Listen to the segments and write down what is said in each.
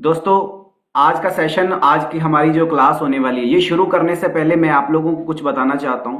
दोस्तों, आज का सेशन, आज की हमारी जो क्लास होने वाली है, ये शुरू करने से पहले मैं आप लोगों को कुछ बताना चाहता हूं।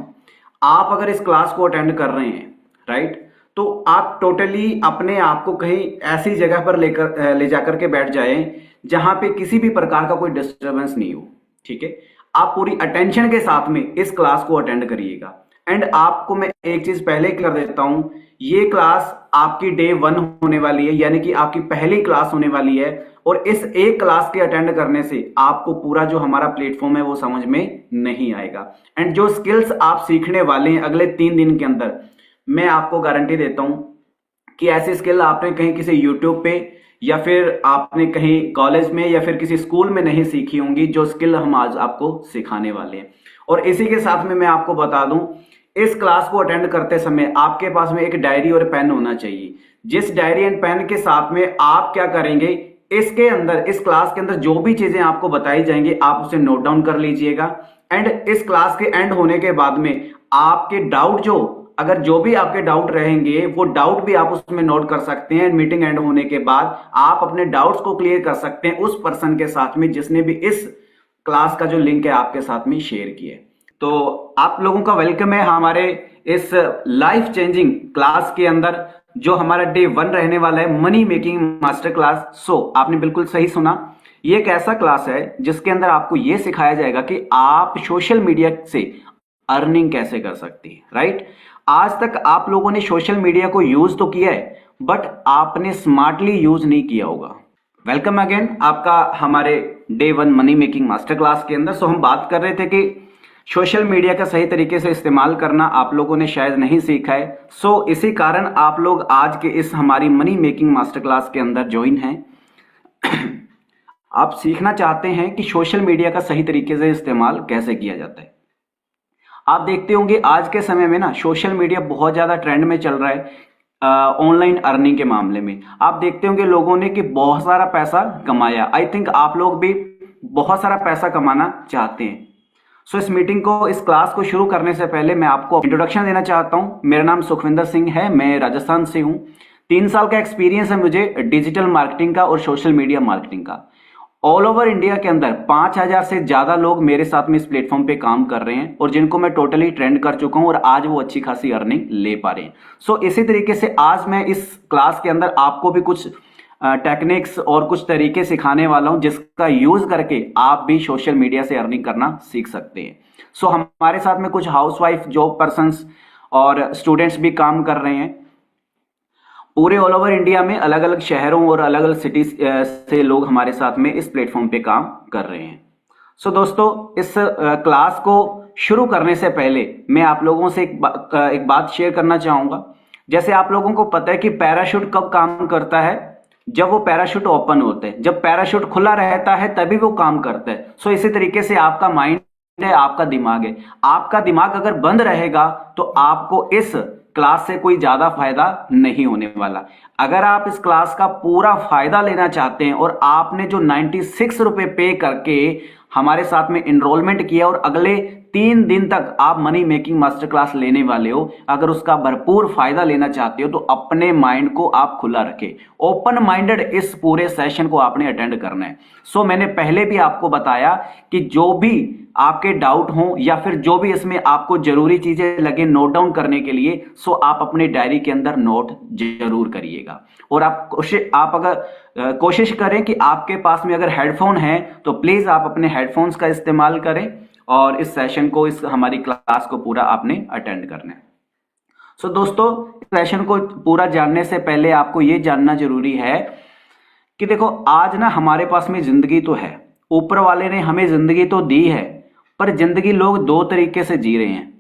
आप अगर इस क्लास को अटेंड कर रहे हैं, राइट, तो आप टोटली अपने आप को कहीं ऐसी जगह पर ले जाकर के बैठ जाएं जहां पे किसी भी प्रकार का कोई डिस्टरबेंस नहीं हो। ठीक है। आप पूरी अटेंशन के साथ में इस क्लास को अटेंड करिएगा। एंड आपको मैं एक चीज पहले कर देता हूं, ये क्लास आपकी डे 1 होने वाली है, यानी कि आपकी पहली क्लास होने वाली है। और इस एक क्लास के अटेंड करने से आपको पूरा जो हमारा प्लेटफॉर्म है वो समझ में नहीं आएगा। एंड जो स्किल्स आप सीखने वाले हैं अगले 3 दिन के अंदर, मैं आपको गारंटी देता हूं कि ऐसी स्किल आपने कहीं किसी यूट्यूब पे या फिर आपने कहीं कॉलेज में या फिर किसी स्कूल में नहीं सीखी होंगी, जो स्किल हम आज आपको सिखाने वाले हैं। और इसी के साथ में मैं आपको बता दूं, इस क्लास को अटेंड करते समय आपके पास में एक डायरी और पेन होना चाहिए। जिस डायरी एंड पेन के साथ में आप क्या करेंगे, इसके अंदर, इस क्लास के अंदर जो भी चीजें आपको बताई जाएंगी आप उसे नोट डाउन कर लीजिएगा। एंड इस क्लास के एंड होने के बाद में आपके डाउट, जो अगर जो भी आपके डाउट रहेंगे वो डाउट भी आप उसमें नोट कर सकते हैं। मीटिंग एंड होने के बाद आप अपने डाउट्स को क्लियर कर सकते हैं उस पर्सन के साथ में जिसने भी इस क्लास का जो लिंक है आपके साथ में शेयर किया। तो आप लोगों का वेलकम है हमारे इस लाइफ चेंजिंग क्लास के अंदर, जो हमारा डे 1 रहने वाला है, मनी मेकिंग मास्टर क्लास। सो आपने बिल्कुल सही सुना, ये एक ऐसा क्लास है जिसके अंदर आपको ये सिखाया जाएगा कि आप सोशल मीडिया से अर्निंग कैसे कर सकते हैं। राइट, आज तक आप लोगों ने सोशल मीडिया को यूज तो किया है, बट आपने स्मार्टली यूज नहीं किया होगा। वेलकम अगेन आपका हमारे day 1 money making master class के अंदर। सो हम बात कर रहे थे कि सोशल मीडिया का सही तरीके से इस्तेमाल करना आप लोगों ने शायद नहीं सीखा है। सो इसी कारण आप लोग आज के इस हमारी मनी मेकिंग मास्टर क्लास के अंदर ज्वाइन हैं। आप सीखना चाहते हैं कि सोशल मीडिया का सही तरीके से इस्तेमाल कैसे किया जाता है। आप देखते होंगे आज के समय में ना सोशल मीडिया बहुत ज्यादा ट्रेंड में चल रहा है। ऑनलाइन अर्निंग के मामले में आप देखते होंगे लोगों ने कि बहुत सारा पैसा कमाया। आई थिंक आप लोग भी बहुत सारा पैसा कमाना चाहते हैं। सो इस मीटिंग को, इस क्लास को शुरू करने से पहले मैं आपको इंट्रोडक्शन देना चाहता हूं। मेरा नाम सुखविंदर सिंह है, मैं राजस्थान से हूं। 3 साल का एक्सपीरियंस है मुझे डिजिटल मार्केटिंग का और सोशल मीडिया मार्केटिंग का। ऑल ओवर इंडिया के अंदर 5000 से ज्यादा लोग मेरे साथ में इस प्लेटफॉर्म पे काम कर रहे हैं और जिनको मैं टोटली ट्रेंड कर चुका हूं और आज वो अच्छी खासी अर्निंग ले पा रहे हैं। सो इसी तरीके से आज मैं इस क्लास के अंदर आपको भी कुछ टेक्निक्स और कुछ तरीके सिखाने वाला हूं जिसका यूज करके आप भी सोशल मीडिया से अर्निंग करना सीख सकते हैं। सो हमारे साथ में कुछ हाउसवाइफ, जॉब पर्संस और स्टूडेंट्स भी काम कर रहे हैं। पूरे ऑल ओवर इंडिया में अलग अलग शहरों और अलग अलग सिटीज से लोग हमारे साथ में इस प्लेटफॉर्म पे काम कर रहे हैं। सो दोस्तों, इस क्लास को शुरू करने से पहले मैं आप लोगों से एक बात शेयर करना चाहूंगा। जैसे आप लोगों को पता है कि पैराशूट कब काम करता है, जब वो पैराशूट ओपन होते हैं। जब पैराशूट खुला रहता है तभी वो काम करता है। सो इसी तरीके से आपका माइंड है, आपका दिमाग है। आपका दिमाग अगर बंद रहेगा तो आपको इस क्लास से कोई ज्यादा फायदा नहीं होने वाला। अगर आप इस क्लास का पूरा फायदा लेना चाहते हैं और आपने जो 96 रुपए पे करके हमारे साथ में एनरोलमेंट किया और अगले 3 दिन तक आप मनी मेकिंग मास्टर क्लास लेने वाले हो, अगर उसका भरपूर फायदा लेना चाहते हो तो अपने माइंड को आप खुला रखें। ओपन माइंडेड इस पूरे सेशन को आपने अटेंड करना है। सो मैंने पहले भी आपको बताया कि जो भी आपके डाउट हो या फिर जो भी इसमें आपको जरूरी चीजें लगे नोट डाउन करने के लिए, सो आप अपने डायरी के अंदर नोट जरूर करिएगा। और आप अगर कोशिश करें कि आपके पास में अगर हेडफोन है तो प्लीज आप अपने हेडफोन्स का इस्तेमाल करें और इस सेशन को, इस हमारी क्लास को पूरा आपने अटेंड करना है। सो दोस्तों, सेशन को पूरा जानने से पहले आपको यह जानना जरूरी है कि देखो, आज ना हमारे पास में जिंदगी तो है, ऊपर वाले ने हमें जिंदगी तो दी है, पर जिंदगी लोग 2 तरीके से जी रहे हैं।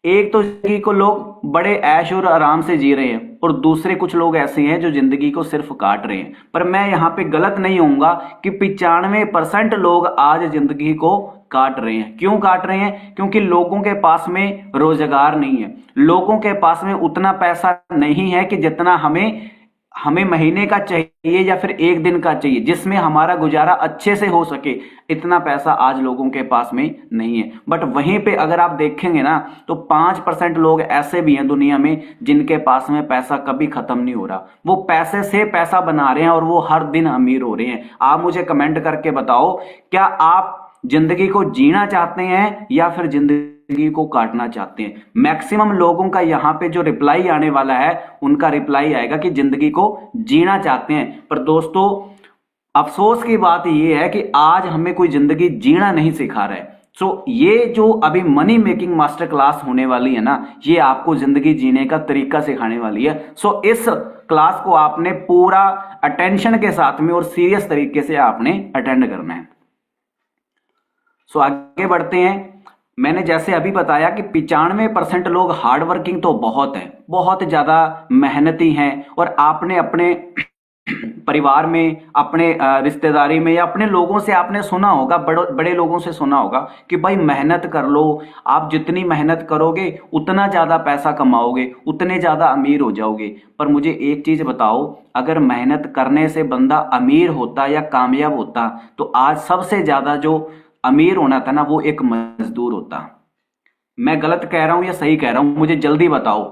एक तो जिंदगी को लोग बड़े ऐश और आराम से जी रहे हैं और दूसरे कुछ लोग ऐसे हैं जो जिंदगी को सिर्फ काट रहे हैं। पर मैं यहां पे गलत नहीं होऊंगा कि 95% लोग आज जिंदगी को काट रहे हैं। क्यों काट रहे हैं? क्योंकि लोगों के पास में रोजगार नहीं है, लोगों के पास में उतना पैसा नहीं है कि जितना हमें हमें महीने का चाहिए या फिर एक दिन का चाहिए जिसमें हमारा गुजारा अच्छे से हो सके, इतना पैसा आज लोगों के पास में नहीं है। बट वहीं पे अगर आप देखेंगे ना तो 5% लोग ऐसे भी हैं दुनिया में जिनके पास में पैसा कभी खत्म नहीं हो रहा, वो पैसे से पैसा बना रहे हैं और वो हर दिन अमीर हो रहे हैं। आप मुझे कमेंट करके बताओ, क्या आप जिंदगी को जीना चाहते हैं या फिर जिंदगी को काटना चाहते हैं? मैक्सिमम लोगों का यहां पे जो रिप्लाई आने वाला है, उनका रिप्लाई आएगा कि जिंदगी को जीना चाहते हैं। पर दोस्तों, अफसोस की बात यह है कि आज हमें कोई जिंदगी जीना नहीं सिखा रहा है। ये जो अभी मनी मेकिंग मास्टर क्लास होने वाली है ना, ये आपको जिंदगी जीने का तरीका सिखाने वाली है। इस क्लास को आपने पूरा अटेंशन के साथ में और सीरियस तरीके से आपने अटेंड करना है। आगे बढ़ते हैं। मैंने जैसे अभी बताया कि 95% लोग हार्ड वर्किंग तो बहुत है, बहुत ज्यादा मेहनती हैं, और आपने अपने परिवार में, अपने रिश्तेदारी में या अपने लोगों से आपने सुना होगा, बड़े लोगों से सुना होगा कि भाई मेहनत कर लो, आप जितनी मेहनत करोगे उतना ज्यादा पैसा कमाओगे, उतने ज्यादा अमीर हो जाओगे। पर मुझे एक चीज बताओ, अगर मेहनत करने से बंदा अमीर होता या कामयाब होता तो आज सबसे ज्यादा जो अमीर होना था ना, वो एक मजदूर होता। मैं गलत कह रहा हूं या सही कह रहा हूं? मुझे जल्दी बताओ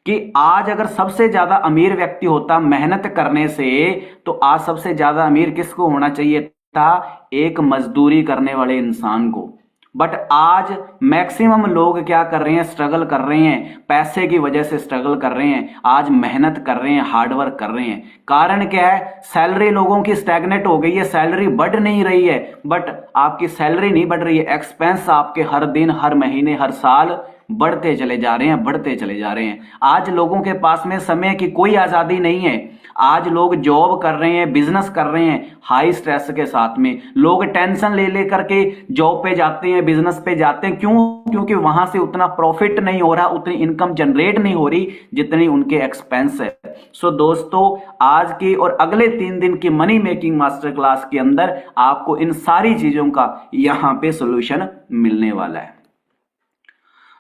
कि आज अगर सबसे ज्यादा अमीर व्यक्ति होता मेहनत करने से, तो आज सबसे ज्यादा अमीर किसको होना चाहिए था? एक मजदूरी करने वाले इंसान को। बट आज मैक्सिमम लोग क्या कर रहे हैं? स्ट्रगल कर रहे हैं, पैसे की वजह से स्ट्रगल कर रहे हैं, आज मेहनत कर रहे हैं, हार्डवर्क कर रहे हैं। कारण क्या है? सैलरी लोगों की स्टैग्नेट हो गई है, सैलरी बढ़ नहीं रही है। बट आपकी सैलरी नहीं बढ़ रही है, एक्सपेंस आपके हर दिन, हर महीने, हर साल बढ़ते चले जा रहे हैं, बढ़ते चले जा रहे हैं। आज लोगों के पास में समय की कोई आजादी नहीं है। आज लोग जॉब कर रहे हैं, बिजनेस कर रहे हैं, हाई स्ट्रेस के साथ में। लोग टेंशन ले लेकर के जॉब पे जाते हैं, बिजनेस पे जाते हैं। क्यों? क्योंकि वहां से उतना प्रॉफिट नहीं हो रहा, उतनी इनकम जनरेट नहीं हो रही जितनी उनके एक्सपेंस है। दोस्तों, आज की और अगले 3 दिन की मनी मेकिंग मास्टर क्लास के अंदर आपको इन सारी चीजों का यहां पे सोल्यूशन मिलने वाला है।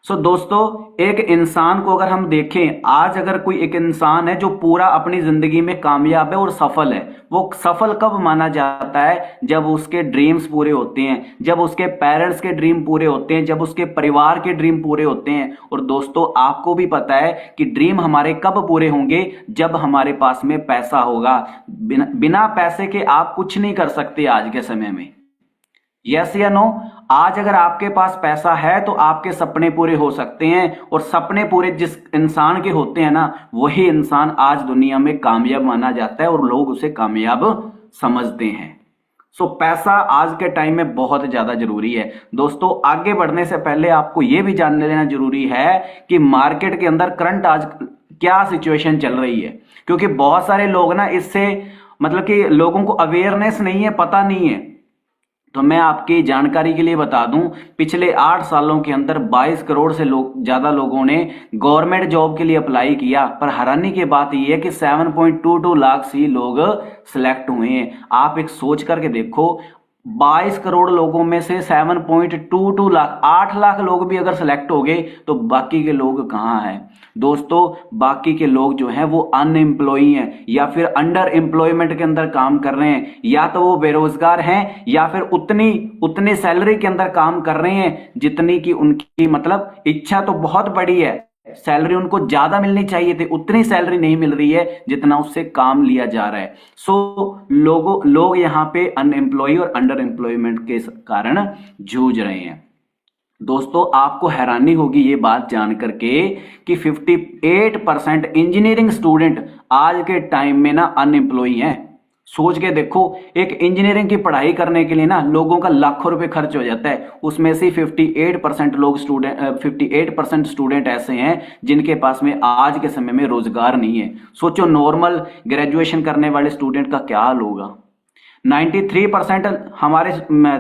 दोस्तों, एक इंसान को अगर हम देखें, आज अगर कोई एक इंसान है जो पूरा अपनी जिंदगी में कामयाब है और सफल है, वो सफल कब माना जाता है? जब उसके ड्रीम्स पूरे होते हैं, जब उसके पेरेंट्स के ड्रीम पूरे होते हैं, जब उसके परिवार के ड्रीम पूरे होते हैं। और दोस्तों, आपको भी पता है कि ड्रीम हमारे कब पूरे होंगे? जब हमारे पास में पैसा होगा। बिना पैसे के आप कुछ नहीं कर सकते आज के समय में। यस या नो? आज अगर आपके पास पैसा है तो आपके सपने पूरे हो सकते हैं, और सपने पूरे जिस इंसान के होते हैं ना, वही इंसान आज दुनिया में कामयाब माना जाता है और लोग उसे कामयाब समझते हैं। पैसा आज के टाइम में बहुत ज्यादा जरूरी है। दोस्तों, आगे बढ़ने से पहले आपको यह भी जान लेना जरूरी है कि मार्केट के अंदर करंट आज क्या सिचुएशन चल रही है, क्योंकि बहुत सारे लोग ना इससे मतलब कि लोगों को अवेयरनेस नहीं है, पता नहीं है। तो मैं आपकी जानकारी के लिए बता दूं, पिछले 8 सालों के अंदर 22 करोड़ से ज्यादा लोगों ने गवर्नमेंट जॉब के लिए अप्लाई किया, पर हैरानी की बात यह है कि 7.22 लाख ही लोग सिलेक्ट हुए हैं। आप एक सोच करके देखो, 22 करोड़ लोगों में से 7.22 लाख, 8 लाख लोग भी अगर सिलेक्ट हो गए तो बाकी के लोग कहां हैं? दोस्तों, बाकी के लोग जो हैं वो अनएम्प्लॉय हैं, या फिर अंडर एम्प्लॉयमेंट के अंदर काम कर रहे हैं, या तो वो बेरोजगार हैं, या फिर उतनी सैलरी के अंदर काम कर रहे हैं जितनी की उनकी मतलब इच्छा तो बहुत बड़ी है, सैलरी उनको ज्यादा मिलनी चाहिए थी, उतनी सैलरी नहीं मिल रही है जितना उससे काम लिया जा रहा है। लोग यहां पे अनएम्प्लॉय और अंडर एम्प्लॉयमेंट के कारण जूझ रहे हैं। दोस्तों, आपको हैरानी होगी ये बात जान करके कि 58% इंजीनियरिंग स्टूडेंट आज के टाइम में ना अनएम्प्लॉय हैं। सोच के देखो, एक इंजीनियरिंग की पढ़ाई करने के लिए ना लोगों का लाखों रुपए खर्च हो जाता है, उसमें से 58% स्टूडेंट ऐसे हैं जिनके पास में आज के समय में रोजगार नहीं है। सोचो, नॉर्मल ग्रेजुएशन करने वाले स्टूडेंट का क्या हाल होगा। 93% हमारे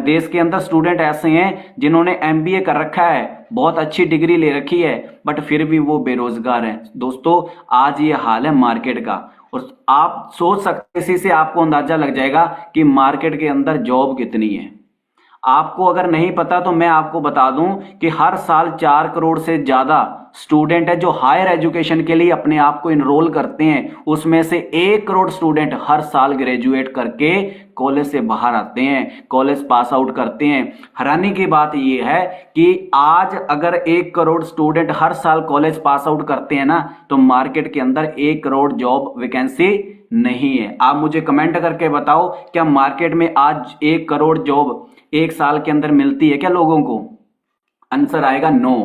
देश के अंदर स्टूडेंट ऐसे हैं जिन्होंने एमबीए कर रखा है, बहुत अच्छी डिग्री ले रखी है, बट फिर भी वो बेरोजगार हैं। दोस्तों, आज ये हाल है मार्केट का, और आप सोच सकते, इसी से आपको अंदाजा लग जाएगा कि मार्केट के अंदर जॉब कितनी है। आपको अगर नहीं पता तो मैं आपको बता दूं कि हर साल 4 करोड़ से ज्यादा स्टूडेंट है जो हायर एजुकेशन के लिए अपने आप को इनरोल करते हैं, उसमें से 1 करोड़ स्टूडेंट हर साल ग्रेजुएट करके कॉलेज से बाहर आते हैं, कॉलेज पास आउट करते हैं। हैरानी की बात यह है कि आज अगर 1 करोड़ स्टूडेंट हर साल कॉलेज पास आउट करते हैं ना, तो मार्केट के अंदर 1 करोड़ जॉब वैकेंसी नहीं है। आप मुझे कमेंट करके बताओ, क्या मार्केट में आज 1 करोड़ जॉब 1 साल के अंदर मिलती है क्या लोगों को? आंसर आएगा नो,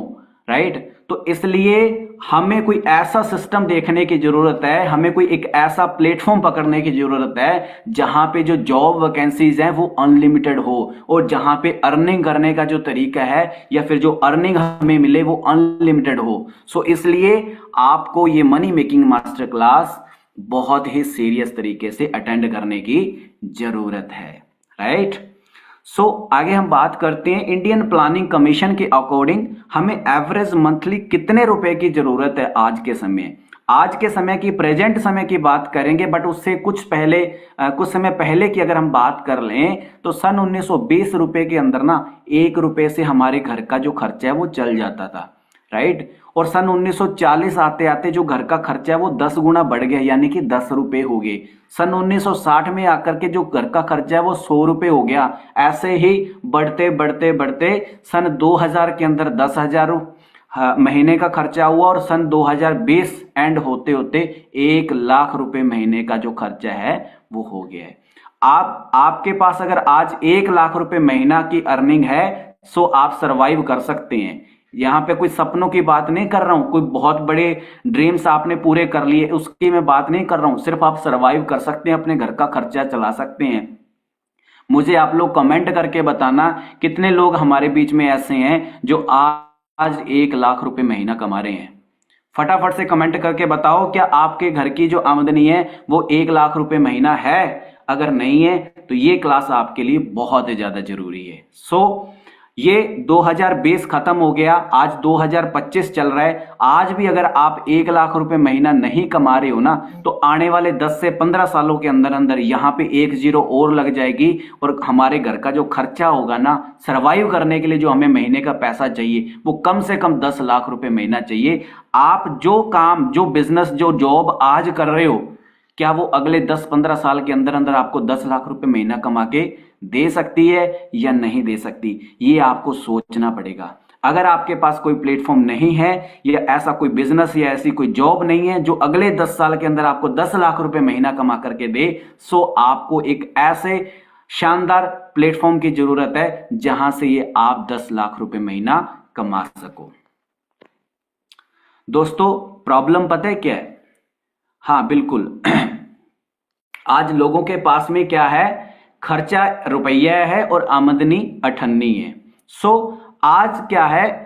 राइट। तो इसलिए हमें कोई ऐसा सिस्टम देखने की जरूरत है, हमें कोई एक ऐसा प्लेटफॉर्म पकड़ने की जरूरत है जहां पे जो जॉब वैकेंसीज हैं वो अनलिमिटेड हो, और जहां पे अर्निंग करने का जो तरीका है या फिर जो अर्निंग हमें मिले वो अनलिमिटेड हो। सो इसलिए आपको ये मनी मेकिंग मास्टर क्लास बहुत ही सीरियस तरीके से अटेंड करने की जरूरत है, राइट। सो आगे हम बात करते हैं, इंडियन प्लानिंग कमीशन के अकॉर्डिंग हमें एवरेज मंथली कितने रुपए की जरूरत है आज के समय? आज के समय की, प्रेजेंट समय की बात करेंगे, बट उससे कुछ समय पहले की अगर हम बात कर लें तो सन 1920 रुपए के अंदर ना 1 रुपए से हमारे घर का जो खर्चा है वो चल जाता था, राइट। और सन 1940 आते आते जो घर का खर्चा है वो 10 गुना बढ़ गया, यानी कि 10 रुपए हो गए। सन 1960 में आकर के जो घर का खर्चा है वो 100 रुपए हो गया। ऐसे ही बढ़ते बढ़ते बढ़ते सन 2000 के अंदर 10,000 महीने का खर्चा हुआ, और सन 2020 एंड होते होते 1 लाख रुपए महीने का जो खर्चा है वो हो गया है। आपके पास अगर आज 1 लाख रुपए महीना की अर्निंग है, सो आप सरवाइव कर सकते हैं। यहां पे कोई सपनों की बात नहीं कर रहा हूं, कोई बहुत बड़े ड्रीम्स आपने पूरे कर लिए उसकी मैं बात नहीं कर रहा हूं, सिर्फ आप सरवाइव कर सकते हैं, अपने घर का खर्चा चला सकते हैं। मुझे आप लोग कमेंट करके बताना कितने लोग हमारे बीच में ऐसे हैं जो आज 1 लाख रुपए महीना कमा रहे हैं। फटाफट से कमेंट करके बताओ, क्या आपके घर की जो आमदनी है वो 1 लाख रुपए महीना है? अगर नहीं है तो ये क्लास आपके लिए बहुत ही ज्यादा जरूरी है। ये 2020 खत्म हो गया, आज 2025 चल रहा है। आज भी अगर आप 1 लाख रुपए महीना नहीं कमा रहे हो ना, तो आने वाले 10 से 15 सालों के अंदर अंदर यहाँ पे 1 जीरो और लग जाएगी, और हमारे घर का जो खर्चा होगा ना, सरवाइव करने के लिए जो हमें महीने का पैसा चाहिए वो कम से कम 10 लाख रुपए महीना चाहिए। आप जो काम, जो बिजनेस, जो जॉब आज कर रहे हो, क्या वो अगले 10-15 साल के अंदर अंदर आपको 10 लाख रुपए महीना कमा के दे सकती है या नहीं दे सकती? ये आपको सोचना पड़ेगा। अगर आपके पास कोई प्लेटफॉर्म नहीं है, या ऐसा कोई बिजनेस या ऐसी कोई जॉब नहीं है जो अगले 10 साल के अंदर आपको 10 लाख रुपए महीना कमा करके दे, सो आपको एक ऐसे शानदार प्लेटफॉर्म की जरूरत है जहां से ये आप 10 लाख रुपए महीना कमा सको। दोस्तों, प्रॉब्लम पता है क्या है? हाँ बिल्कुल, आज लोगों के पास में क्या है? खर्चा रुपया है और आमदनी अठन्नी है। आज क्या है,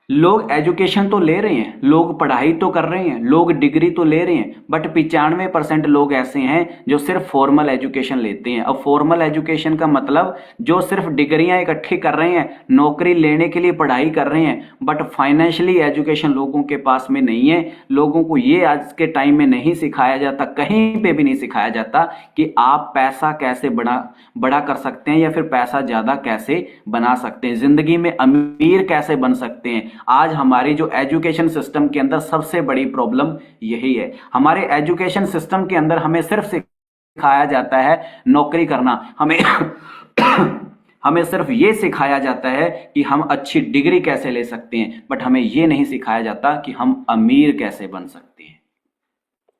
लोग एजुकेशन तो ले रहे हैं, लोग पढ़ाई तो कर रहे हैं, लोग डिग्री तो ले रहे हैं, बट 95% लोग ऐसे हैं जो सिर्फ फॉर्मल एजुकेशन लेते हैं। अब फॉर्मल एजुकेशन का मतलब जो सिर्फ डिग्रियां इकट्ठी कर रहे हैं, नौकरी लेने के लिए पढ़ाई कर रहे हैं, बट फाइनेंशियली एजुकेशन लोगों के पास में नहीं है। लोगों को ये आज के टाइम में नहीं सिखाया जाता, कहीं पे भी नहीं सिखाया जाता कि आप पैसा कैसे बड़ा कर सकते हैं, या फिर पैसा ज्यादा कैसे बना सकते हैं, जिंदगी में अमीर कैसे बन सकते हैं। आज हमारी जो एजुकेशन सिस्टम के अंदर सबसे बड़ी प्रॉब्लम यही है। हमारे एजुकेशन सिस्टम के अंदर हमें सिर्फ सिखाया जाता है नौकरी करना, हमें सिर्फ ये सिखाया जाता है कि हम अच्छी डिग्री कैसे ले सकते हैं, बट हमें ये नहीं सिखाया जाता कि हम अमीर कैसे बन सकते हैं।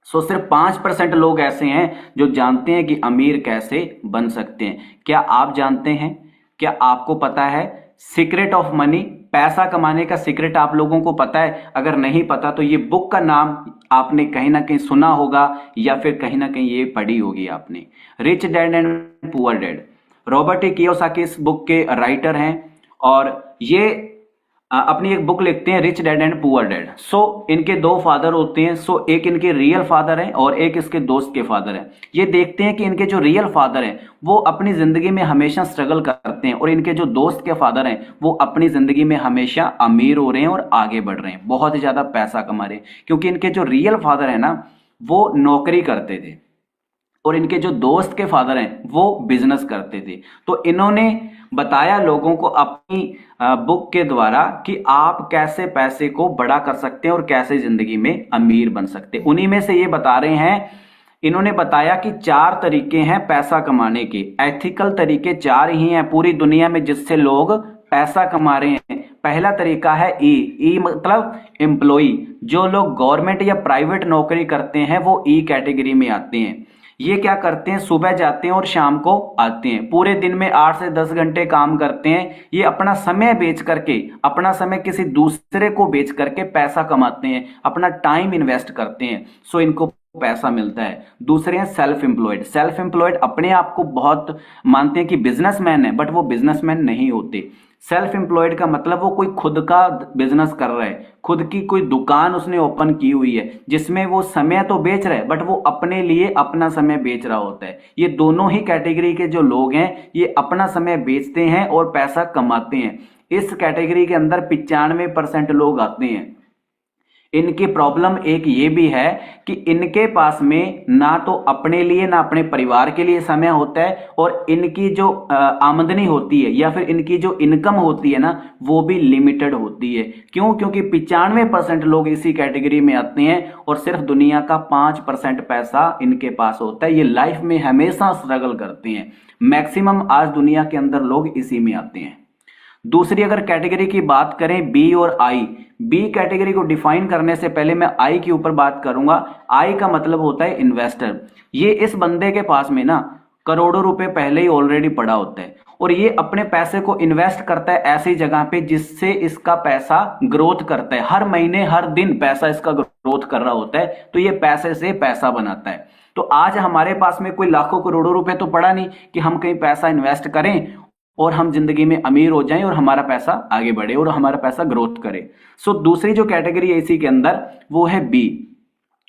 सिर्फ 5% लोग ऐसे हैं जो जानते हैं कि अमीर कैसे बन सकते हैं। क्या आप जानते हैं? क्या आपको पता है सीक्रेट ऑफ मनी, पैसा कमाने का सीक्रेट आप लोगों को पता है? अगर नहीं पता तो ये बुक का नाम आपने कहीं ना कहीं सुना होगा, या फिर कहीं ना कहीं ये पढ़ी होगी आपने, rich dad and poor dad. Robert Kiyosaki इस बुक के राइटर हैं, और ये अपनी एक बुक लिखते हैं rich dad and poor dad. इनके 2 फादर होते हैं। एक इनके रियल फादर हैं और एक इसके दोस्त के फादर हैं। ये देखते हैं कि इनके जो रियल फादर हैं वो अपनी जिंदगी में हमेशा स्ट्रगल करते हैं, और इनके जो दोस्त के फादर हैं वो अपनी जिंदगी में हमेशा अमीर हो रहे हैं और आगे बढ़ रहे हैं, बहुत ही ज्यादा पैसा कमा रहे हैं। क्योंकि इनके जो रियल फादर है ना, वो नौकरी करते थे, और इनके जो दोस्त के फादर हैं वो बिजनेस करते थे। तो इन्होंने बताया लोगों को अपनी बुक के द्वारा कि आप कैसे पैसे को बड़ा कर सकते हैं और कैसे जिंदगी में अमीर बन सकते हैं। उन्हीं में से ये बता रहे हैं, इन्होंने बताया कि 4 तरीके हैं पैसा कमाने के, एथिकल तरीके 4 ही हैं पूरी दुनिया में जिससे लोग पैसा कमा रहे हैं। पहला तरीका है ई मतलब एम्प्लॉय। जो लोग गवर्नमेंट या प्राइवेट नौकरी करते हैं वो ई कैटेगरी में आते हैं। ये क्या करते हैं, सुबह जाते हैं और शाम को आते हैं, पूरे दिन में 8 से 10 घंटे काम करते हैं। ये अपना समय बेच करके, अपना समय किसी दूसरे को बेच करके पैसा कमाते हैं, अपना टाइम इन्वेस्ट करते हैं, सो इनको पैसा मिलता है। दूसरे हैं सेल्फ एम्प्लॉयड। सेल्फ एम्प्लॉयड अपने आप को बहुत मानते हैं कि बिजनेसमैन है, बट वो बिजनेसमैन नहीं होते। सेल्फ एम्प्लॉयड का मतलब वो कोई खुद का बिजनेस कर रहा है, खुद की कोई दुकान उसने ओपन की हुई है जिसमें वो समय तो बेच रहा है बट वो अपने लिए अपना समय बेच रहा होता है। ये दोनों ही कैटेगरी के जो लोग हैं ये अपना समय बेचते हैं और पैसा कमाते हैं। इस कैटेगरी के अंदर 95% लोग आते हैं। इनकी प्रॉब्लम एक ये भी है कि इनके पास में ना तो अपने लिए ना अपने परिवार के लिए समय होता है, और इनकी जो आमदनी होती है या फिर इनकी जो इनकम होती है ना वो भी लिमिटेड होती है। क्यों? क्योंकि 95% लोग इसी कैटेगरी में आते हैं और सिर्फ दुनिया का 5% पैसा इनके पास होता है। ये लाइफ में हमेशा स्ट्रगल करते हैं। मैक्सिमम आज दुनिया के अंदर लोग इसी में आते हैं। दूसरी अगर कैटेगरी की बात करें बी और आई, बी कैटेगरी को डिफाइन करने से पहले मैं आई के ऊपर बात करूंगा। आई का मतलब होता है इन्वेस्टर। ये इस बंदे के पास में ना करोड़ों रुपए पहले ही ऑलरेडी पड़ा होता है और ये अपने पैसे को इन्वेस्ट करता है ऐसी जगह पे जिससे इसका पैसा ग्रोथ करता है। हर महीने हर दिन पैसा इसका ग्रोथ कर रहा होता है, तो ये पैसे से पैसा बनाता है। तो आज हमारे पास में कोई लाखों करोड़ों रुपए तो पड़ा नहीं कि हम कहीं पैसा इन्वेस्ट करें और हम जिंदगी में अमीर हो जाएं और हमारा पैसा आगे बढ़े और हमारा पैसा ग्रोथ करे। सो दूसरी जो कैटेगरी है इसी के अंदर वो है बी।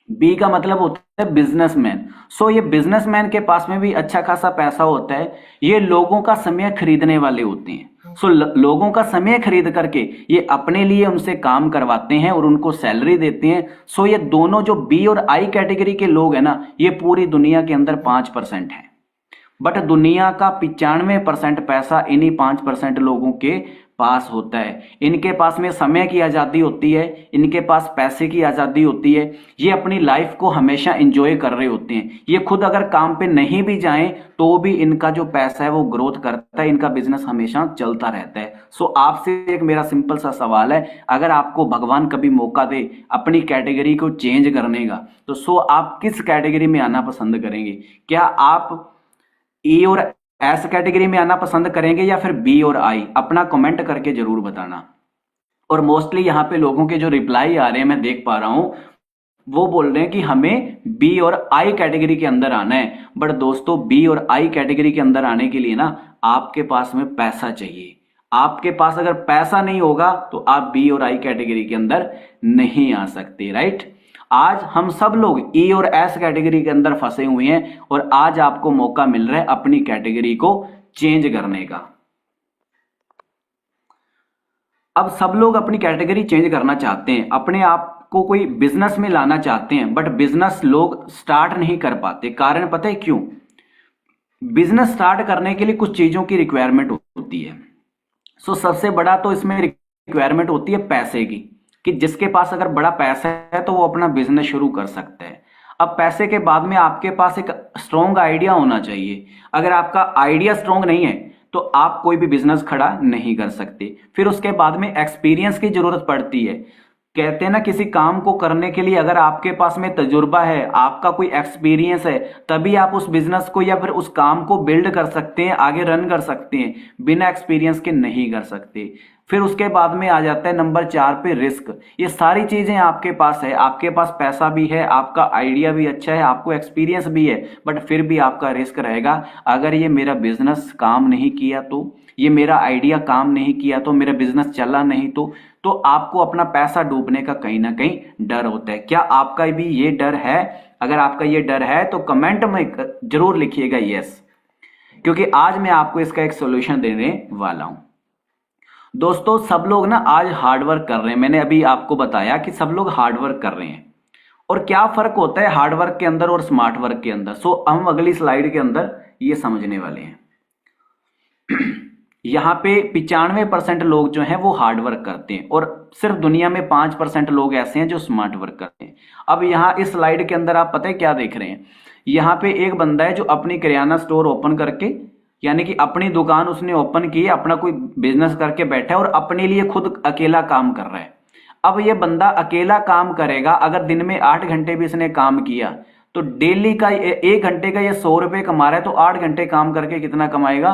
बी का मतलब होता है बिजनेसमैन। सो ये बिजनेसमैन के पास में भी अच्छा खासा पैसा होता है। ये लोगों का समय खरीदने वाले होते हैं। सो लोगों का समय खरीद करके ये अपने लिए उनसे काम करवाते हैं और उनको सैलरी देते हैं। सो ये दोनों जो बी और आई कैटेगरी के लोग हैं ना ये पूरी दुनिया के अंदर 5% है, बट दुनिया का 95% पैसा इन्हीं 5% लोगों के पास होता है। इनके पास में समय की आज़ादी होती है, इनके पास पैसे की आज़ादी होती है। ये अपनी लाइफ को हमेशा एंजॉय कर रहे होते हैं। ये खुद अगर काम पे नहीं भी जाएं तो भी इनका जो पैसा है वो ग्रोथ करता है, इनका बिजनेस हमेशा चलता रहता है। सो आपसे एक मेरा सिंपल सा सवाल है, अगर आपको भगवान कभी मौका दे अपनी कैटेगरी को चेंज करने का तो सो आप किस कैटेगरी में आना पसंद करेंगे? क्या आप ई और एस कैटेगरी में आना पसंद करेंगे या फिर बी और आई? अपना कमेंट करके जरूर बताना। और मोस्टली यहाँ पे लोगों के जो रिप्लाई आ रहे हैं मैं देख पा रहा हूं वो बोल रहे हैं कि हमें बी और आई कैटेगरी के अंदर आना है। बट दोस्तों बी और आई कैटेगरी के अंदर आने के लिए ना आपके पास में पैसा चाहिए। आपके पास अगर पैसा नहीं होगा तो आप बी और आई कैटेगरी के अंदर नहीं आ सकते, राइट? आज हम सब लोग ई और एस कैटेगरी के अंदर फंसे हुए हैं और आज आपको मौका मिल रहा है अपनी कैटेगरी को चेंज करने का। अब सब लोग अपनी कैटेगरी चेंज करना चाहते हैं, अपने आप को कोई बिजनेस में लाना चाहते हैं, बट बिजनेस लोग स्टार्ट नहीं कर पाते। कारण पता है क्यों? बिजनेस स्टार्ट करने के लिए कुछ चीजों की रिक्वायरमेंट होती है। सो सबसे बड़ा तो इसमें रिक्वायरमेंट होती है पैसे की, कि जिसके पास अगर बड़ा पैसा है तो वो अपना बिजनेस शुरू कर सकता है। अब पैसे के बाद में आपके पास एक स्ट्रॉन्ग आइडिया होना चाहिए। अगर आपका आइडिया स्ट्रॉन्ग नहीं है तो आप कोई भी बिजनेस खड़ा नहीं कर सकते। फिर उसके बाद में एक्सपीरियंस की जरूरत पड़ती है। कहते हैं ना किसी काम को करने के लिए अगर आपके पास में तजुर्बा है, आपका कोई एक्सपीरियंस है, तभी आप उस बिजनेस को या फिर उस काम को बिल्ड कर सकते हैं, आगे रन कर सकते हैं। बिना एक्सपीरियंस के नहीं कर सकते। फिर उसके बाद में आ जाता है नंबर 4 पे रिस्क। ये सारी चीजें आपके पास है, आपके पास पैसा भी है, आपका आइडिया भी अच्छा है, आपको एक्सपीरियंस भी है, बट फिर भी आपका रिस्क रहेगा। अगर ये मेरा बिजनेस काम नहीं किया तो, ये मेरा आइडिया काम नहीं किया तो, मेरा बिजनेस चला नहीं तो आपको अपना पैसा डूबने का कहीं ना कहीं डर होता है। क्या आपका भी ये डर है? अगर आपका ये डर है तो कमेंट में जरूर लिखिएगा यस, क्योंकि आज मैं आपको इसका एक सॉल्यूशन देने वाला हूं। दोस्तों सब लोग ना आज हार्डवर्क कर रहे हैं। मैंने अभी आपको बताया कि सब लोग हार्डवर्क कर रहे हैं और क्या फर्क होता है हार्ड वर्क के अंदर और स्मार्ट वर्क के अंदर। सो हम अगली स्लाइड के अंदर ये समझने वाले हैं। यहाँ पे 95% लोग जो हैं वो हार्ड वर्क करते हैं और सिर्फ दुनिया में 5% लोग ऐसे हैं जो स्मार्ट वर्क करते हैं। अब यहाँ इस स्लाइड के अंदर आप पता है क्या देख रहे हैं, यहाँ पे एक बंदा है जो अपनी किराना स्टोर ओपन करके, यानी कि अपनी दुकान उसने ओपन की है, अपना कोई बिजनेस करके बैठा है और अपने लिए खुद अकेला काम कर रहा है। अब ये बंदा अकेला काम करेगा, अगर दिन में 8 घंटे भी इसने काम किया तो डेली का 1 घंटे का ये 100 रुपये कमा रहा है, तो 8 घंटे काम करके कितना कमाएगा,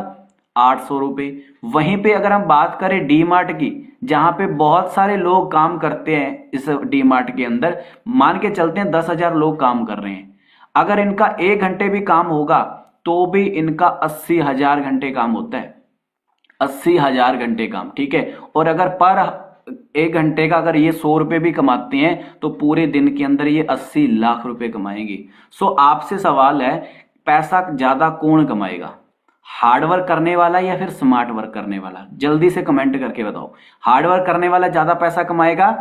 800 रुपये। वहीं पे अगर हम बात करें डी मार्ट की, जहां पे बहुत सारे लोग काम करते हैं, इस डी मार्ट के अंदर मान के चलते हैं 10,000 लोग काम कर रहे हैं, अगर इनका 1 घंटे भी काम होगा तो भी इनका 80,000 घंटे काम होता है, 80,000 घंटे काम, ठीक है। और अगर पर 1 घंटे का अगर ये 100 रुपये भी कमाते हैं तो पूरे दिन के अंदर ये 80 लाख रुपए कमाएंगे। सो आपसे सवाल है, पैसा ज्यादा कौन कमाएगा, हार्ड वर्क करने वाला या फिर स्मार्ट वर्क करने वाला? जल्दी से कमेंट करके बताओ, हार्ड वर्क करने वाला ज्यादा पैसा कमाएगा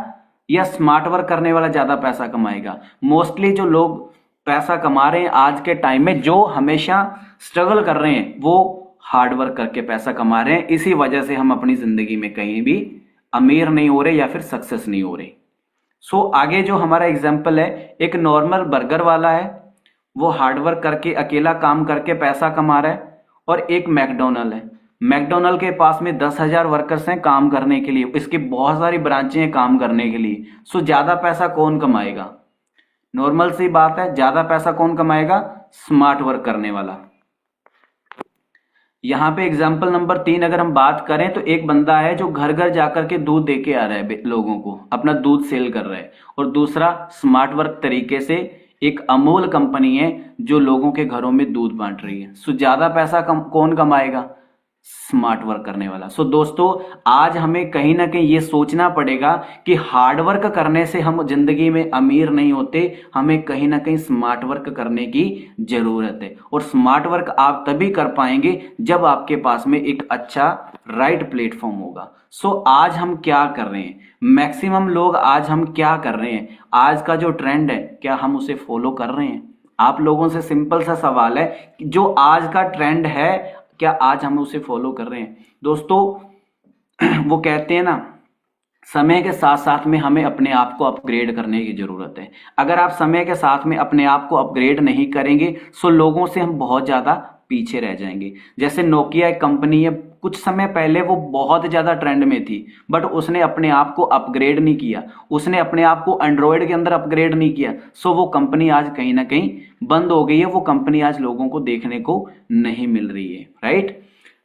या स्मार्ट वर्क करने वाला ज्यादा पैसा कमाएगा? मोस्टली जो लोग पैसा कमा रहे हैं आज के टाइम में, जो हमेशा स्ट्रगल कर रहे हैं, वो हार्ड वर्क करके पैसा कमा रहे हैं। इसी वजह से हम अपनी जिंदगी में कहीं भी अमीर नहीं हो रहे या फिर सक्सेस नहीं हो रहे। सो आगे जो हमारा एग्जाम्पल है, एक नॉर्मल बर्गर वाला है, वो हार्ड वर्क करके अकेला काम करके पैसा कमा रहा है, और एक मैकडोनल्ड है, मैकडोनल्ड के पास में 10,000 वर्कर्स हैं काम करने के लिए, इसकी बहुत सारी ब्रांचें हैं काम करने के लिए। सो ज्यादा पैसा कौन कमाएगा? नॉर्मल सी बात है, ज्यादा पैसा कौन कमाएगा? स्मार्ट वर्क करने वाला। यहाँ पे एग्जाम्पल नंबर 3 अगर हम बात करें तो एक बंदा है जो घर घर जाकर के दूध दे के आ रहा है, लोगों को अपना दूध सेल कर रहा है। और दूसरा स्मार्ट वर्क तरीके से एक अमूल कंपनी है जो लोगों के घरों में दूध बांट रही है। सो ज्यादा पैसा कौन कमाएगा? स्मार्ट वर्क करने वाला। सो दोस्तों, आज हमें कहीं ना कहीं ये सोचना पड़ेगा कि हार्ड वर्क करने से हम जिंदगी में अमीर नहीं होते, हमें कहीं ना कहीं स्मार्ट वर्क करने की जरूरत है। और स्मार्ट वर्क आप तभी कर पाएंगे जब आपके पास में एक अच्छा राइट प्लेटफॉर्म होगा। सो आज हम क्या कर रहे हैं, मैक्सिमम लोग आज हम क्या कर रहे हैं, आज का जो ट्रेंड है क्या हम उसे फॉलो कर रहे हैं? आप लोगों से सिंपल सा सवाल है कि जो आज का ट्रेंड है क्या आज हम उसे फॉलो कर रहे हैं? दोस्तों, वो कहते हैं ना, समय के साथ साथ में हमें अपने आप को अपग्रेड करने की जरूरत है। अगर आप समय के साथ में अपने आप को अपग्रेड नहीं करेंगे तो लोगों से हम बहुत ज्यादा पीछे रह जाएंगे। जैसे नोकिया एक कंपनी है, कुछ समय पहले वो बहुत ज्यादा ट्रेंड में थी, बट उसने अपने आप को अपग्रेड नहीं किया, उसने अपने आप को एंड्रॉयड के अंदर अपग्रेड नहीं किया। सो वो कंपनी आज कहीं ना कहीं बंद हो गई है, वो कंपनी आज लोगों को देखने को नहीं मिल रही है, राइट।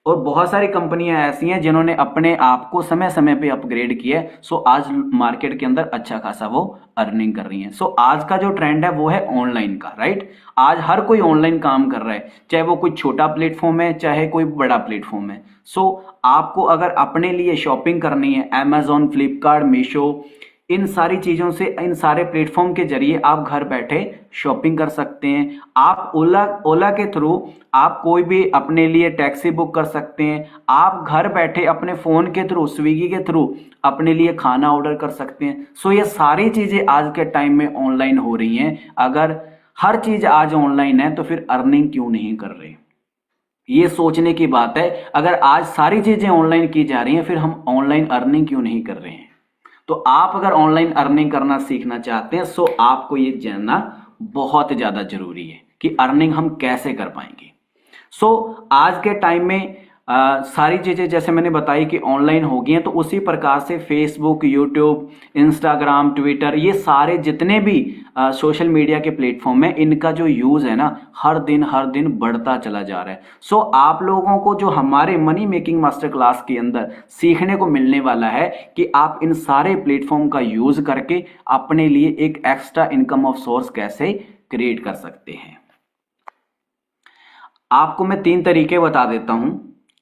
और बहुत सारी कंपनियां ऐसी हैं जिन्होंने अपने आप को समय समय पे अपग्रेड किया है। सो आज मार्केट के अंदर अच्छा खासा वो अर्निंग कर रही हैं। सो आज का जो ट्रेंड है वो है ऑनलाइन का, राइट। आज हर कोई ऑनलाइन काम कर रहा है, चाहे वो कोई छोटा प्लेटफॉर्म है चाहे कोई बड़ा प्लेटफॉर्म है। सो आपको अगर अपने लिए शॉपिंग करनी है, अमेजोन, फ्लिपकार्ट, मीशो, इन सारी चीजों से, इन सारे प्लेटफॉर्म के जरिए आप घर बैठे शॉपिंग कर सकते हैं। आप ओला के थ्रू आप कोई भी अपने लिए टैक्सी बुक कर सकते हैं। आप घर बैठे अपने फोन के थ्रू, स्विगी के थ्रू अपने लिए खाना ऑर्डर कर सकते हैं। सो ये सारी चीजें आज के टाइम में ऑनलाइन हो रही हैं। अगर हर चीज आज ऑनलाइन है तो फिर अर्निंग क्यों नहीं कर रहे? ये सोचने की बात है। अगर आज सारी चीजें ऑनलाइन की जा रही हैं फिर हम ऑनलाइन अर्निंग क्यों नहीं कर रहे हैं? तो आप अगर ऑनलाइन अर्निंग करना सीखना चाहते हैं सो आपको ये जानना बहुत ज्यादा जरूरी है कि अर्निंग हम कैसे कर पाएंगे। सो आज के टाइम में सारी चीजें जैसे मैंने बताई कि ऑनलाइन हो गई हैं, तो उसी प्रकार से फेसबुक, यूट्यूब, इंस्टाग्राम, ट्विटर, ये सारे जितने भी सोशल मीडिया के प्लेटफॉर्म है, इनका जो यूज है ना हर दिन बढ़ता चला जा रहा है। सो आप लोगों को जो हमारे मनी मेकिंग मास्टर क्लास के अंदर सीखने को मिलने वाला है कि आप इन सारे प्लेटफॉर्म का यूज करके अपने लिए एक एक्स्ट्रा इनकम ऑफ सोर्स कैसे क्रिएट कर सकते हैं। आपको मैं 3 तरीके बता देता हूं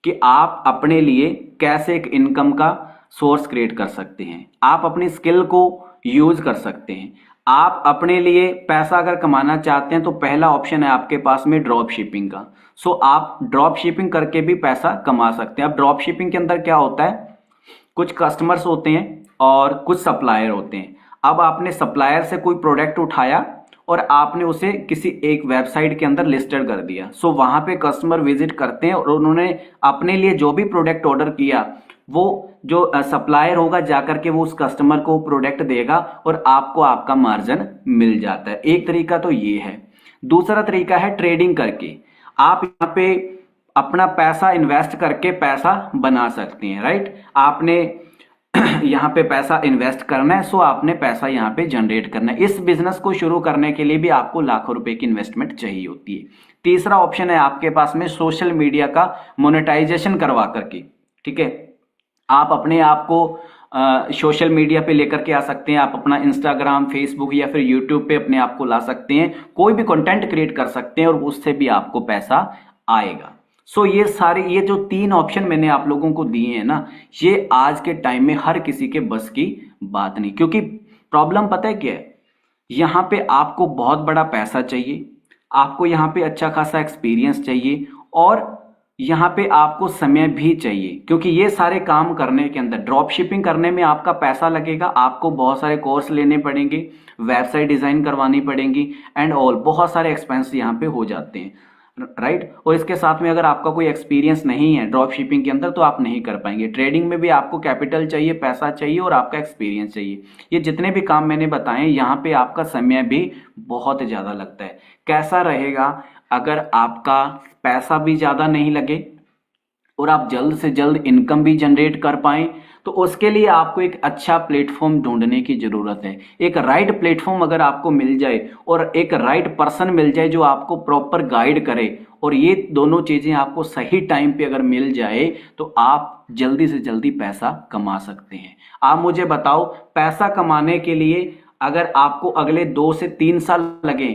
कि आप अपने लिए कैसे एक इनकम का सोर्स क्रिएट कर सकते हैं। आप अपनी स्किल को यूज कर सकते हैं। आप अपने लिए पैसा अगर कमाना चाहते हैं तो पहला ऑप्शन है आपके पास में ड्रॉप शिपिंग का। सो आप ड्रॉप शिपिंग करके भी पैसा कमा सकते हैं। अब ड्रॉप शिपिंग के अंदर क्या होता है, कुछ कस्टमर्स होते हैं और कुछ सप्लायर होते हैं। अब आपने सप्लायर से कोई प्रोडक्ट उठाया और आपने उसे किसी एक वेबसाइट के अंदर लिस्टेड कर दिया। सो वहां पे कस्टमर विजिट करते हैं और उन्होंने अपने लिए जो भी प्रोडक्ट ऑर्डर किया वो जो सप्लायर होगा जाकर के वो उस कस्टमर को प्रोडक्ट देगा और आपको आपका मार्जिन मिल जाता है। एक तरीका तो ये है। दूसरा तरीका है ट्रेडिंग करके। आप यहाँ पे अपना पैसा इन्वेस्ट करके पैसा बना सकते हैं, राइट। आपने यहाँ पे पैसा इन्वेस्ट करना है, सो आपने पैसा यहाँ पे जनरेट करना है। इस बिजनेस को शुरू करने के लिए भी आपको लाखों रुपए की इन्वेस्टमेंट चाहिए होती है। तीसरा ऑप्शन है आपके पास में सोशल मीडिया का मोनेटाइजेशन करवा करके, ठीक है। आप अपने आप को सोशल मीडिया पे लेकर के आ सकते हैं। आप अपना इंस्टाग्राम, फेसबुक या फिर यूट्यूब पे अपने आप को ला सकते हैं। कोई भी कंटेंट क्रिएट कर सकते हैं और उससे भी आपको पैसा आएगा। सो ये सारे ये जो 3 ऑप्शन मैंने आप लोगों को दिए हैं ना, ये आज के टाइम में हर किसी के बस की बात नहीं। क्योंकि प्रॉब्लम पता है क्या है, यहाँ पे आपको बहुत बड़ा पैसा चाहिए, आपको यहाँ पे अच्छा खासा एक्सपीरियंस चाहिए और यहाँ पे आपको समय भी चाहिए। क्योंकि ये सारे काम करने के अंदर ड्रॉप शिपिंग करने में आपका पैसा लगेगा, आपको बहुत सारे कोर्स लेने पड़ेंगे, वेबसाइट डिजाइन करवानी पड़ेंगी एंड ऑल, बहुत सारे एक्सपेंस यहाँ पे हो जाते हैं, राइट। और इसके साथ में अगर आपका कोई एक्सपीरियंस नहीं है ड्रॉप शिपिंग के अंदर तो आप नहीं कर पाएंगे। ट्रेडिंग में भी आपको कैपिटल चाहिए, पैसा चाहिए और आपका एक्सपीरियंस चाहिए। ये जितने भी काम मैंने बताए यहाँ पे आपका समय भी बहुत ज्यादा लगता है। कैसा रहेगा अगर आपका पैसा भी ज्यादा नहीं लगे और आप जल्द से जल्द इनकम भी जनरेट कर पाएं, तो उसके लिए आपको एक अच्छा प्लेटफॉर्म ढूंढने की जरूरत है। एक राइट प्लेटफॉर्म अगर आपको मिल जाए और एक राइट पर्सन मिल जाए जो आपको प्रॉपर गाइड करे और ये दोनों चीजें आपको सही टाइम पे अगर मिल जाए तो आप जल्दी से जल्दी पैसा कमा सकते हैं। आप मुझे बताओ, पैसा कमाने के लिए अगर आपको अगले 2 से 3 साल लगे,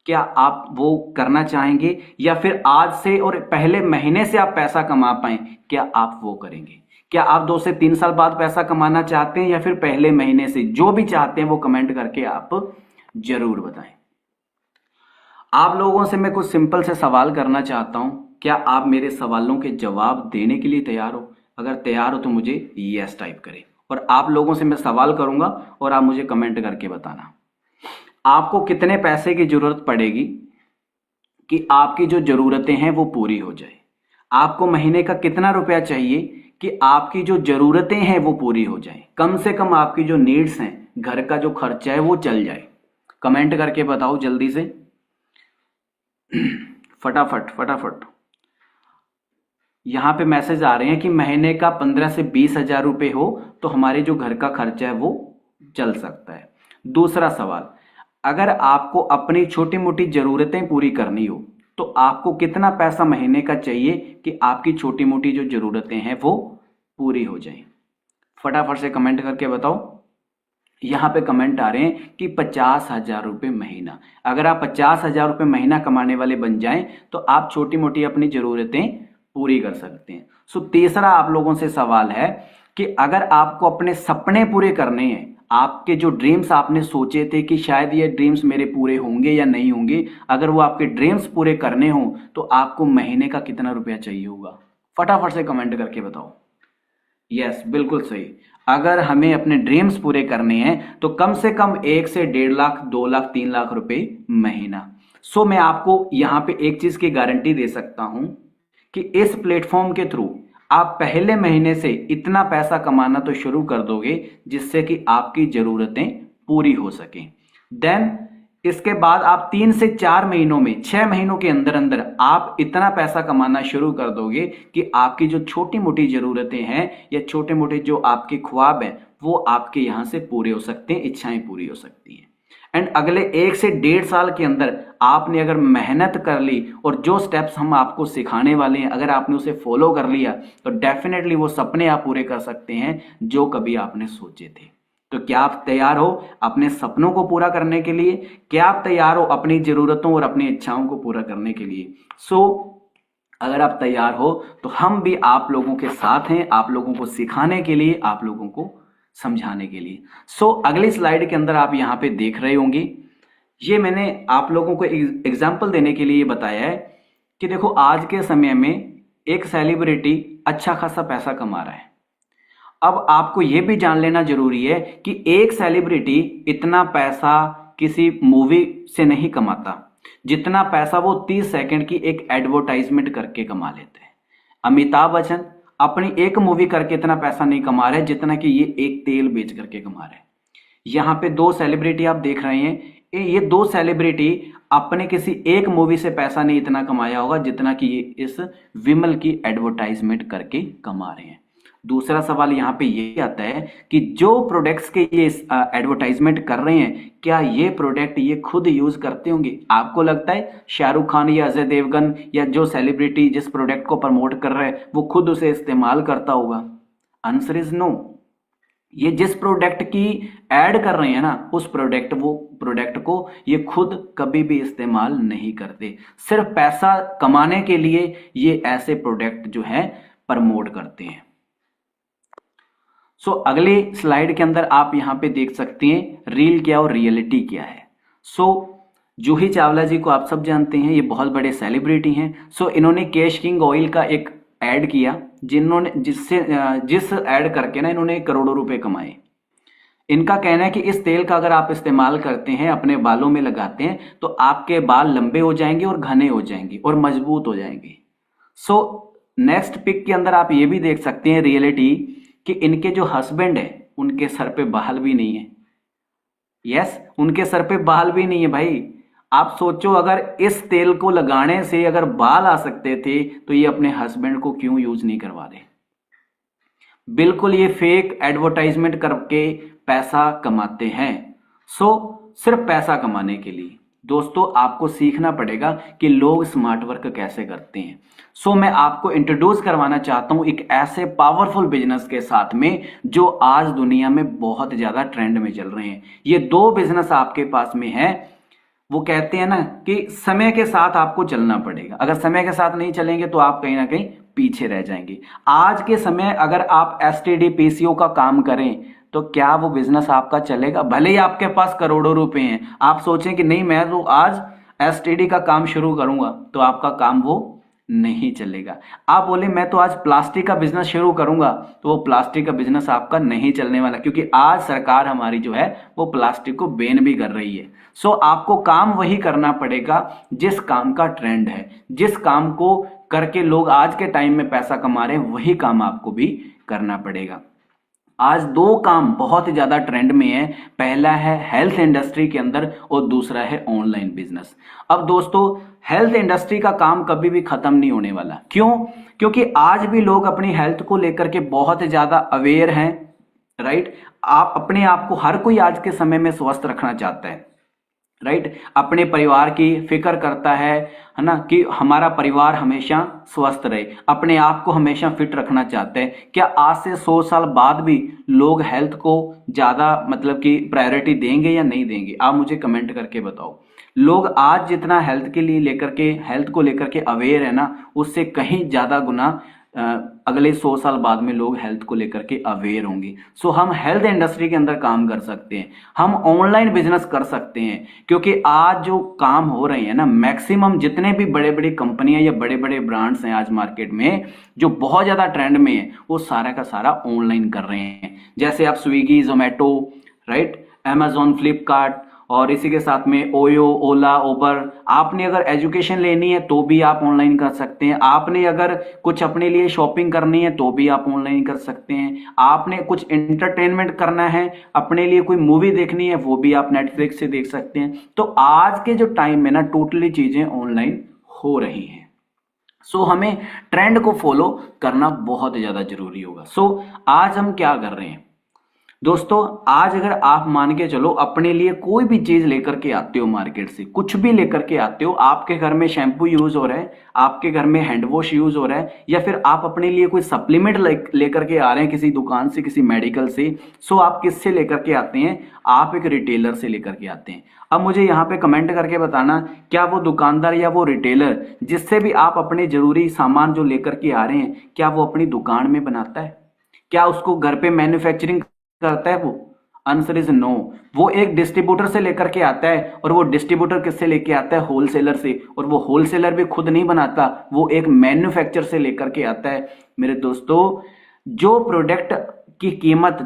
क्या आप वो करना चाहेंगे? या फिर आज से और पहले महीने से आप पैसा कमा पाएं, क्या आप वो करेंगे? क्या आप 2 से 3 साल बाद पैसा कमाना चाहते हैं या फिर पहले महीने से? जो भी चाहते हैं वो कमेंट करके आप जरूर बताएं। आप लोगों से मैं कुछ सिंपल से सवाल करना चाहता हूं, क्या आप मेरे सवालों के जवाब देने के लिए तैयार हो? अगर तैयार हो तो मुझे यस टाइप करें और आप लोगों से मैं सवाल करूंगा और आप मुझे कमेंट करके बताना। आपको कितने पैसे की जरूरत पड़ेगी कि आपकी जो जरूरतें हैं वो पूरी हो जाए? आपको महीने का कितना रुपया चाहिए कि आपकी जो जरूरतें हैं वो पूरी हो जाए? कम से कम आपकी जो नीड्स हैं, घर का जो खर्चा है वो चल जाए। कमेंट करके बताओ जल्दी से, फटाफट फटाफट। यहां पे मैसेज आ रहे हैं कि महीने का 15 से 20 हजार रुपए हो तो हमारे जो घर का खर्चा है वो चल सकता है। दूसरा सवाल, अगर आपको अपनी छोटी मोटी जरूरतें पूरी करनी हो तो आपको कितना पैसा महीने का चाहिए कि आपकी छोटी मोटी जो जरूरतें हैं वो पूरी हो जाएं? फटाफट से कमेंट करके बताओ। यहां पे कमेंट आ रहे हैं कि 50,000 रुपये महीना। अगर आप 50,000 रुपये महीना कमाने वाले बन जाएं तो आप छोटी मोटी अपनी जरूरतें पूरी कर सकते हैं। सो तीसरा आप लोगों से सवाल है कि अगर आपको अपने सपने पूरे करने हैं, आपके जो ड्रीम्स आपने सोचे थे कि शायद ये ड्रीम्स मेरे पूरे होंगे या नहीं होंगे, अगर वो आपके ड्रीम्स पूरे करने हो तो आपको महीने का कितना रुपया चाहिए होगा? फटाफट से कमेंट करके बताओ। यस, बिल्कुल सही। अगर हमें अपने ड्रीम्स पूरे करने हैं तो कम से कम 1 से 1.5 लाख, 2 लाख, 3 लाख रुपए महीना। सो मैं आपको यहां पे एक चीज की गारंटी दे सकता हूं कि इस प्लेटफॉर्म के थ्रू आप पहले महीने से इतना पैसा कमाना तो शुरू कर दोगे जिससे कि आपकी जरूरतें पूरी हो सकें। देन इसके बाद आप 3 से 4 महीनों में, 6 महीनों के अंदर अंदर आप इतना पैसा कमाना शुरू कर दोगे कि आपकी जो छोटी मोटी जरूरतें हैं या छोटे मोटे जो आपके ख्वाब हैं वो आपके यहां से पूरे हो सकते हैं, इच्छाएं पूरी हो सकती हैं। एंड अगले 1 से 1.5 साल के अंदर आपने अगर मेहनत कर ली और जो स्टेप्स हम आपको सिखाने वाले हैं अगर आपने उसे फॉलो कर लिया तो डेफिनेटली वो सपने आप पूरे कर सकते हैं जो कभी आपने सोचे थे। तो क्या आप तैयार हो अपने सपनों को पूरा करने के लिए? क्या आप तैयार हो अपनी जरूरतों और अपनी इच्छाओं को पूरा करने के लिए? अगर आप तैयार हो तो हम भी आप लोगों के साथ हैं, आप लोगों को सिखाने के लिए, आप लोगों को समझाने के लिए। अगली स्लाइड के अंदर आप यहां पे देख रहे होंगे, ये मैंने आप लोगों को एग्जाम्पल देने के लिए बताया है कि देखो आज के समय में एक सेलिब्रिटी अच्छा खासा पैसा कमा रहा है अब आपको यह भी जान लेना जरूरी है कि एक सेलिब्रिटी इतना पैसा किसी मूवी से नहीं कमाता जितना पैसा वो 30 सेकंड की एक एडवर्टाइजमेंट करके कमा लेते हैं। अमिताभ बच्चन अपनी एक मूवी करके इतना पैसा नहीं कमा रहे जितना कि ये एक तेल बेच करके कमा रहे हैं। यहाँ पे दो सेलिब्रिटी आप देख रहे हैं, ये दो सेलिब्रिटी अपने किसी एक मूवी से पैसा नहीं इतना कमाया होगा जितना कि ये इस विमल की एडवर्टाइजमेंट करके कमा रहे हैं। दूसरा सवाल यहाँ पे ये आता है कि जो प्रोडक्ट्स के ये एडवर्टाइजमेंट कर रहे हैं, क्या ये प्रोडक्ट ये खुद यूज करते होंगे? आपको लगता है शाहरुख खान या अजय देवगन या जो सेलिब्रिटी जिस प्रोडक्ट को प्रमोट कर रहा है वो खुद उसे इस्तेमाल करता होगा? Answer is no. ये जिस प्रोडक्ट की ऐड कर रहे हैं ना, उस प्रोडक्ट को ये खुद कभी भी इस्तेमाल नहीं करते। सिर्फ पैसा कमाने के लिए ये ऐसे प्रोडक्ट जो है प्रमोट करते हैं। अगले स्लाइड के अंदर आप यहां पे देख सकते हैं रील क्या और रियलिटी क्या है। जूही चावला जी को आप सब जानते हैं, ये बहुत बड़े सेलिब्रिटी हैं। इन्होंने कैश किंग ऑयल का एक ऐड किया जिस ऐड करके ना इन्होंने करोड़ों रुपए कमाए। इनका कहना है कि इस तेल का अगर आप इस्तेमाल करते हैं, अपने बालों में लगाते हैं, तो आपके बाल लंबे हो जाएंगे और घने हो जाएंगे और मजबूत हो जाएंगे। नेक्स्ट पिक के अंदर आप ये भी देख सकते हैं रियलिटी कि इनके जो हस्बैंड है उनके सर पे बाल भी नहीं है। यस, उनके सर पे बाल भी नहीं है भाई। आप सोचो, अगर इस तेल को लगाने से अगर बाल आ सकते थे तो ये अपने हस्बैंड को क्यों यूज नहीं करवा रहे? बिल्कुल ये फेक एडवर्टाइजमेंट करके पैसा कमाते हैं। सिर्फ पैसा कमाने के लिए। दोस्तों, आपको सीखना पड़ेगा कि लोग स्मार्ट वर्क कैसे करते हैं। मैं आपको इंट्रोड्यूस करवाना चाहता हूं एक ऐसे पावरफुल बिजनेस के साथ में जो आज दुनिया में बहुत ज्यादा ट्रेंड में चल रहे हैं। ये दो बिजनेस आपके पास में है। वो कहते हैं ना कि समय के साथ आपको चलना पड़ेगा। अगर समय के साथ नहीं चलेंगे तो आप कहीं ना कहीं पीछे रह जाएंगे। आज के समय अगर आप एसटीडी पीसीओ का काम करें तो क्या वो बिजनेस आपका चलेगा? भले ही आपके पास करोड़ों रुपए हैं, आप सोचें कि नहीं मैं तो आज एसटीडी का काम शुरू करूंगा, तो आपका काम वो नहीं चलेगा। आप बोले मैं तो आज प्लास्टिक का बिजनेस शुरू करूंगा, तो वो प्लास्टिक का बिजनेस आपका नहीं चलने वाला, क्योंकि आज सरकार हमारी जो है वो प्लास्टिक को बैन भी कर रही है। आपको काम वही करना पड़ेगा जिस काम का ट्रेंड है, जिस काम को करके लोग आज के टाइम में पैसा कमा रहे हैं, वही काम आपको भी करना पड़ेगा। आज दो काम बहुत ज्यादा ट्रेंड में है। पहला है हेल्थ इंडस्ट्री के अंदर और दूसरा है ऑनलाइन बिजनेस। अब दोस्तों, हेल्थ इंडस्ट्री का काम कभी भी खत्म नहीं होने वाला। क्यों? क्योंकि आज भी लोग अपनी हेल्थ को लेकर के बहुत ज्यादा अवेयर हैं, राइट। आप अपने आप को, हर कोई आज के समय में स्वस्थ रखना चाहता है, राइट। अपने परिवार की फिक्र करता है ना, कि हमारा परिवार हमेशा स्वस्थ रहे, अपने आप को हमेशा फिट रखना चाहते हैं। क्या आज से 100 साल बाद भी लोग हेल्थ को ज्यादा मतलब कि प्रायोरिटी देंगे या नहीं देंगे? आप मुझे कमेंट करके बताओ। लोग आज जितना हेल्थ को लेकर के अवेयर है ना, उससे कहीं ज्यादा गुना अगले 100 साल बाद में लोग हेल्थ को लेकर के अवेयर होंगे। हम हेल्थ इंडस्ट्री के अंदर काम कर सकते हैं, हम ऑनलाइन बिजनेस कर सकते हैं, क्योंकि आज जो काम हो रहे हैं ना, मैक्सिमम जितने भी बड़े बड़े कंपनियां या बड़े बड़े ब्रांड्स हैं आज मार्केट में जो बहुत ज्यादा ट्रेंड में है, वो सारा का सारा ऑनलाइन कर रहे हैं। जैसे आप Swiggy, Zomato, right, Amazon, Flipkart, और इसी के साथ में ओयो, ओला, उबर। आपने अगर एजुकेशन लेनी है तो भी आप ऑनलाइन कर सकते हैं। आपने अगर कुछ अपने लिए शॉपिंग करनी है तो भी आप ऑनलाइन कर सकते हैं। आपने कुछ एंटरटेनमेंट करना है, अपने लिए कोई मूवी देखनी है, वो भी आप नेटफ्लिक्स से देख सकते हैं। तो आज के जो टाइम में ना टोटली चीजें ऑनलाइन हो रही हैं। हमें ट्रेंड को फॉलो करना बहुत ज्यादा जरूरी होगा। आज हम क्या कर रहे हैं दोस्तों? आज अगर आप मान के चलो अपने लिए कोई भी चीज लेकर के आते हो मार्केट से, कुछ भी लेकर के आते हो, आपके घर में शैम्पू यूज हो रहा है, आपके घर में हैंड वॉश यूज हो रहा है, या फिर आप अपने लिए कोई सप्लीमेंट लेकर के आ रहे हैं किसी दुकान से, किसी मेडिकल से, आप किससे लेकर के आते हैं? आप एक रिटेलर से लेकर के आते हैं। अब मुझे यहाँ पे कमेंट करके बताना, क्या वो दुकानदार या वो रिटेलर जिससे भी आप अपने जरूरी सामान जो लेकर के आ रहे हैं, क्या वो अपनी दुकान में बनाता है? क्या उसको घर पे मैन्युफैक्चरिंग करता है वो? Answer is no. वो एक डिस्ट्रीब्यूटर से लेकर के आता है, और वो डिस्ट्रीब्यूटर किससे लेके आता है? होलसेलर से। और वो होलसेलर भी खुद नहीं बनाता, वो एक मैन्युफैक्चर से लेकर के आता है। मेरे दोस्तों, जो प्रोडक्ट की कीमत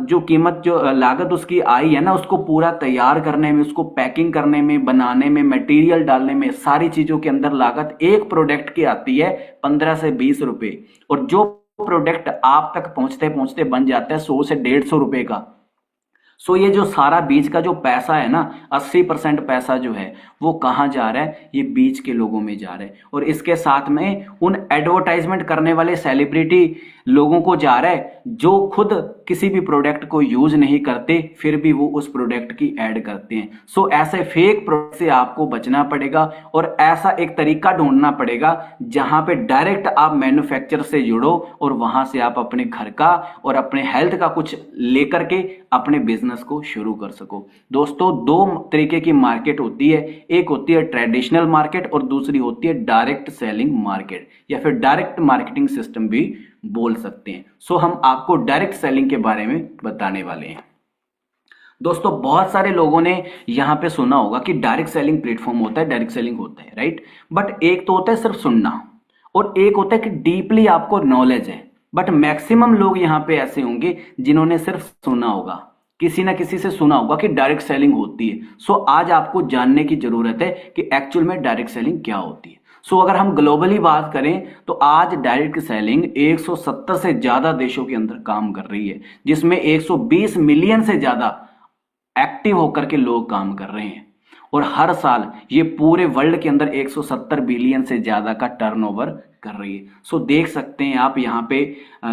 जो लागत उसकी आई है ना, उसको पूरा तैयार करने में, उसको पैकिंग करने में, बनाने में, मटेरियल डालने में, सारी चीजों के अंदर लागत एक प्रोडक्ट की आती है 15 से 20 रुपए। और जो प्रोडक्ट आप तक पहुंचते पहुंचते बन जाता है 100 से 150 रुपए का। सो ये जो सारा बीच का जो पैसा है ना, 80% पैसा जो है वो कहाँ जा रहा है? ये बीच के लोगों में जा रहा है। और इसके साथ में उन एडवर्टाइजमेंट करने वाले सेलिब्रिटी लोगों को जा रहा है जो खुद किसी भी प्रोडक्ट को यूज नहीं करते, फिर भी वो उस प्रोडक्ट की ऐड करते हैं। सो ऐसे फेक प्रोडक्ट से आपको बचना पड़ेगा और ऐसा एक तरीका ढूंढना पड़ेगा जहां पे डायरेक्ट आप मैन्युफैक्चर से जुड़ो और वहां से आप अपने घर का और अपने हेल्थ का कुछ लेकर के अपने बिजनेस को शुरू कर सको। दोस्तों, दो तरीके की मार्केट होती है, एक होती है ट्रेडिशनल मार्केट और दूसरी होती है डायरेक्ट सेलिंग मार्केट, या फिर डायरेक्ट मार्केटिंग सिस्टम भी बोल सकते हैं। सो हम आपको डायरेक्ट सेलिंग के बारे में बताने वाले हैं। दोस्तों, बहुत सारे लोगों ने यहां पे सुना होगा कि डायरेक्ट सेलिंग प्लेटफॉर्म होता है, डायरेक्ट सेलिंग होता है, राइट। बट एक तो होता है सिर्फ सुनना और एक होता है कि डीपली आपको नॉलेज है। बट मैक्सिमम लोग यहां पे ऐसे होंगे जिन्होंने सिर्फ सुना होगा, किसी ना किसी से सुना होगा कि डायरेक्ट सेलिंग होती है। सो आज आपको जानने की जरूरत है कि एक्चुअल में डायरेक्ट सेलिंग क्या होती है। सो अगर हम ग्लोबली बात करें तो आज डायरेक्ट सेलिंग 170 से ज्यादा देशों के अंदर काम कर रही है, जिसमें 120 मिलियन से ज्यादा एक्टिव होकर के लोग काम कर रहे हैं। और हर साल ये पूरे वर्ल्ड के अंदर 170 बिलियन से ज्यादा का टर्नओवर कर रही है। सो देख सकते हैं आप यहाँ पे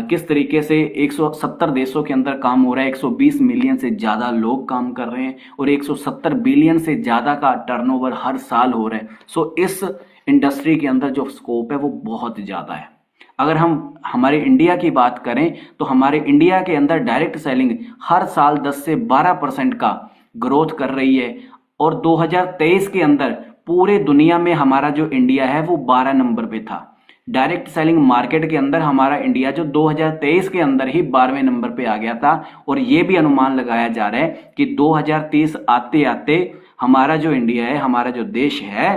किस तरीके से 170 देशों के अंदर काम हो रहा है, 120 मिलियन से ज्यादा लोग काम कर रहे हैं और 170 बिलियन से ज्यादा का टर्नओवर हर साल हो रहा है। सो इस इंडस्ट्री के अंदर जो स्कोप है वो बहुत ज्यादा है। अगर हम हमारे इंडिया की बात करें तो हमारे इंडिया के अंदर डायरेक्ट सेलिंग हर साल 10 से 12% का ग्रोथ कर रही है और 2023 के अंदर पूरे दुनिया में हमारा जो इंडिया है वो 12 नंबर पे था। डायरेक्ट सेलिंग मार्केट के अंदर हमारा इंडिया जो 2023 के अंदर ही 12वें नंबर पे आ गया था। और ये भी अनुमान लगाया जा रहा है कि 2030 आते आते हमारा जो इंडिया है, हमारा जो देश है,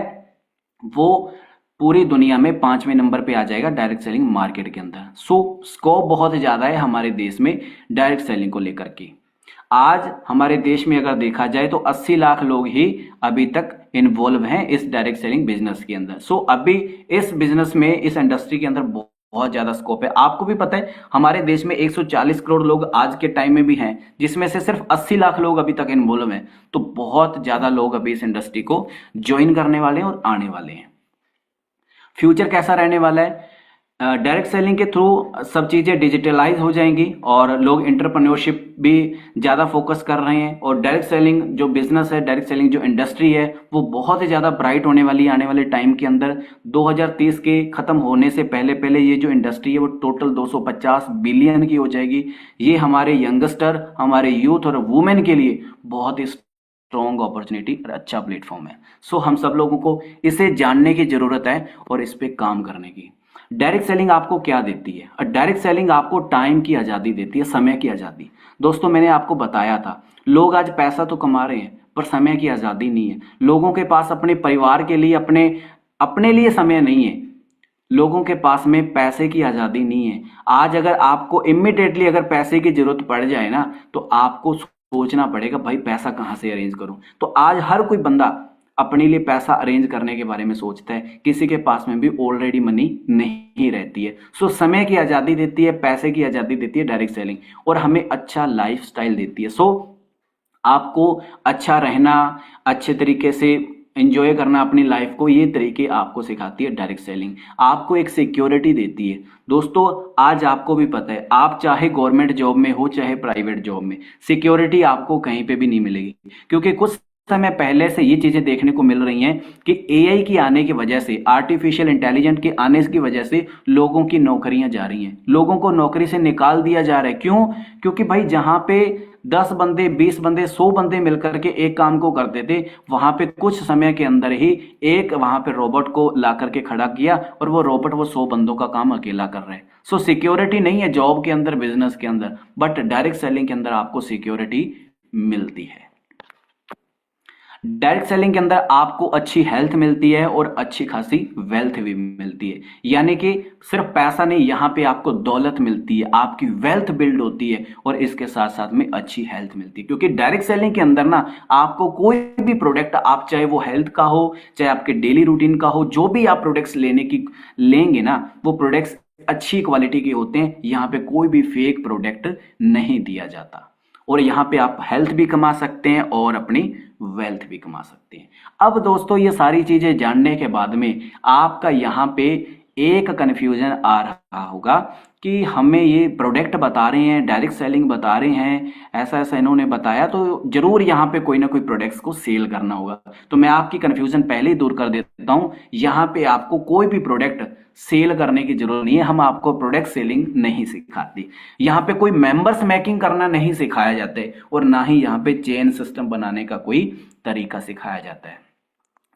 वो पूरी दुनिया में 5वें नंबर पे आ जाएगा डायरेक्ट सेलिंग मार्केट के अंदर। सो स्कोप बहुत ज्यादा है हमारे देश में डायरेक्ट सेलिंग को लेकर के। आज हमारे देश में अगर देखा जाए तो 80 लाख लोग ही अभी तक इन्वॉल्व हैं इस डायरेक्ट सेलिंग बिजनेस के अंदर। सो अभी इस बिजनेस में, इस इंडस्ट्री के अंदर बहुत ज्यादा स्कोप है। आपको भी पता है हमारे देश में 140 करोड़ लोग आज के टाइम में भी हैं, जिसमें से सिर्फ 80 लाख लोग अभी तक इन्वॉल्व हैं। तो बहुत ज्यादा लोग अभी इस इंडस्ट्री को ज्वाइन करने वाले हैं और आने वाले हैं। फ्यूचर कैसा रहने वाला है? डायरेक्ट सेलिंग के थ्रू सब चीज़ें डिजिटलाइज हो जाएंगी और लोग एंटरप्रेन्योरशिप भी ज़्यादा फोकस कर रहे हैं। और डायरेक्ट सेलिंग जो बिजनेस है, डायरेक्ट सेलिंग जो इंडस्ट्री है, वो बहुत ही ज़्यादा ब्राइट होने वाली है आने वाले टाइम के अंदर। 2030 के ख़त्म होने से पहले पहले ये जो इंडस्ट्री है वो टोटल 250 बिलियन की हो जाएगी। ये हमारे यंगस्टर, हमारे यूथ और वुमेन के लिए बहुत ही स्ट्रॉन्ग अपॉर्चुनिटी और अच्छा प्लेटफॉर्म है। सो हम सब लोगों को इसे जानने की जरूरत है और इस पे काम करने की। डायरेक्ट सेलिंग आपको क्या देती है? और डायरेक्ट सेलिंग आपको टाइम की आजादी देती है, समय की आजादी। दोस्तों, मैंने आपको बताया था, लोग आज पैसा तो कमा रहे हैं पर समय की आजादी नहीं है। लोगों के पास अपने परिवार के लिए, अपने लिए समय नहीं है। लोगों के पास में पैसे की आजादी नहीं है। आज अगर आपको इमीडिएटली अगर पैसे की जरूरत पड़ जाए ना, तो आपको सोचना पड़ेगा भाई पैसा कहां से अरेंज करूं। तो आज हर कोई बंदा अपने लिए पैसा अरेंज करने के बारे में सोचता है। किसी के पास में भी ऑलरेडी मनी नहीं रहती है। सो समय की आजादी देती है, पैसे की आजादी देती है डायरेक्ट सेलिंग, और हमें अच्छा लाइफस्टाइल देती है। सो आपको अच्छा रहना, अच्छे तरीके से एंजॉय करना अपनी लाइफ को, ये तरीके आपको सिखाती है डायरेक्ट सेलिंग। आपको एक सिक्योरिटी देती है। दोस्तों, आज आपको भी पता है, आप चाहे गवर्नमेंट जॉब में हो चाहे प्राइवेट जॉब में, सिक्योरिटी आपको कहीं पे भी नहीं मिलेगी। क्योंकि कुछ समय पहले से ये चीजें देखने को मिल रही हैं कि एआई की आने की वजह से, आर्टिफिशियल इंटेलिजेंस के आने की वजह से लोगों की नौकरियां जा रही हैं। लोगों को नौकरी से निकाल दिया जा रहा है। क्यों? क्योंकि भाई जहां पे 10 बंदे, 20 बंदे, 100 बंदे मिलकर के एक काम को करते थे, वहां पे कुछ समय के अंदर ही एक वहां पे रोबोट को ला करके खड़ा किया और वो रोबोट वो 100 बंदों का काम अकेला कर रहे हैं। सो सिक्योरिटी नहीं है जॉब के अंदर, बिजनेस के अंदर, बट डायरेक्ट सेलिंग के अंदर आपको सिक्योरिटी मिलती है। डायरेक्ट सेलिंग के अंदर आपको अच्छी हेल्थ मिलती है और अच्छी खासी वेल्थ भी मिलती है, यानी कि सिर्फ पैसा नहीं, यहाँ पे आपको दौलत मिलती है, आपकी वेल्थ बिल्ड होती है और इसके साथ साथ में अच्छी हेल्थ मिलती है। क्योंकि डायरेक्ट सेलिंग के अंदर ना आपको कोई भी प्रोडक्ट, आप चाहे वो हेल्थ का हो, चाहे आपके डेली रूटीन का हो, जो भी आप प्रोडक्ट्स लेंगे ना, वो प्रोडक्ट्स अच्छी क्वालिटी के होते हैं। यहाँ पे कोई भी फेक प्रोडक्ट नहीं दिया जाता और यहाँ पे आप हेल्थ भी कमा सकते हैं और अपनी वेल्थ भी कमा सकते हैं। अब दोस्तों ये सारी चीजें जानने के बाद में आपका यहाँ पे एक कन्फ्यूजन आ रहा होगा कि हमें ये प्रोडक्ट बता रहे हैं, डायरेक्ट सेलिंग बता रहे हैं, ऐसा ऐसा इन्होंने बताया, तो जरूर यहाँ पे कोई ना कोई प्रोडक्ट्स को सेल करना होगा। तो मैं आपकी कन्फ्यूजन पहले ही दूर कर देता हूँ, यहाँ पे आपको कोई भी प्रोडक्ट सेल करने की जरूरत नहीं है। हम आपको प्रोडक्ट सेलिंग नहीं सिखाते, यहाँ पे कोई मेंबर्स मेकिंग करना नहीं सिखाया जाता है और ना ही यहाँ पे चेन सिस्टम बनाने का कोई तरीका सिखाया जाता है।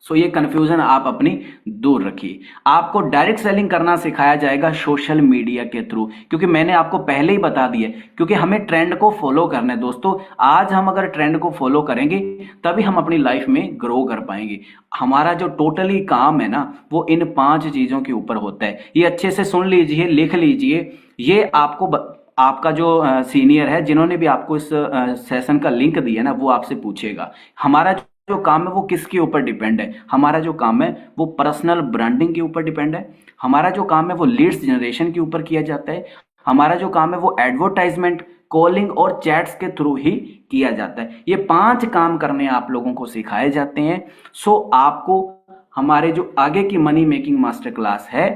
सो ये कन्फ्यूजन आप अपनी दूर रखिए। आपको डायरेक्ट सेलिंग करना सिखाया जाएगा सोशल मीडिया के थ्रू, क्योंकि मैंने आपको पहले ही बता दिया, क्योंकि हमें ट्रेंड को फॉलो करना है दोस्तों। आज हम अगर ट्रेंड को फॉलो करेंगे तभी हम अपनी लाइफ में ग्रो कर पाएंगे। हमारा जो टोटली काम है ना, वो इन 5 चीजों के ऊपर होता है। ये अच्छे से सुन लीजिए, लिख लीजिए। ये आपका जो सीनियर है, जिन्होंने भी आपको इस सेशन का लिंक दिया ना, वो आपसे पूछेगा हमारा जो काम है वो किसके ऊपर डिपेंड है। हमारा जो काम है वो पर्सनल ब्रांडिंग के ऊपर डिपेंड है। हमारा जो काम है वो लीड्स जनरेशन के ऊपर किया जाता है। हमारा जो काम है वो एडवर्टाइजमेंट, कॉलिंग और चैट्स के थ्रू ही किया जाता है। ये 5 काम करने आप लोगों को सिखाए जाते हैं। सो आपको हमारे जो आगे की मनी मेकिंग मास्टर क्लास है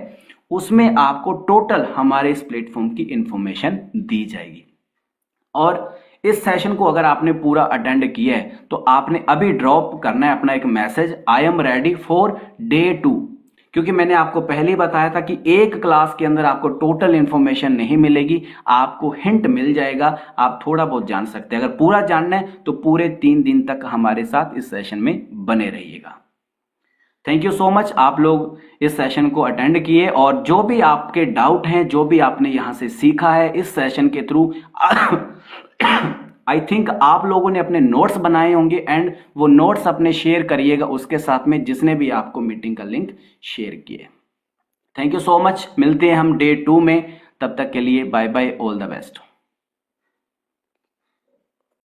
उसमें आपको टोटल हमारे इस प्लेटफॉर्म की इंफॉर्मेशन दी जाएगी। और इस सेशन को अगर आपने पूरा अटेंड किया है तो आपने अभी ड्रॉप करना है अपना एक message, I am ready for day 2। क्योंकि मैंने आपको पहले ही बताया था कि एक क्लास के अंदर आपको टोटल इंफॉर्मेशन नहीं मिलेगी, आपको हिंट मिल जाएगा, आप थोड़ा बहुत जान सकते हैं। अगर पूरा जानना है तो पूरे 3 दिन तक हमारे साथ इस सेशन में बने रहिएगा। थैंक यू सो मच, आप लोग इस सेशन को अटेंड किए और जो भी आपके डाउट हैं, जो भी आपने यहां से सीखा है इस सेशन के थ्रू, आई थिंक आप लोगों ने अपने नोट्स बनाए होंगे एंड वो नोट्स अपने शेयर करिएगा उसके साथ में जिसने भी आपको मीटिंग का लिंक शेयर किए। थैंक यू सो मच, मिलते हैं हम डे 2 में। तब तक के लिए bye bye, all the best.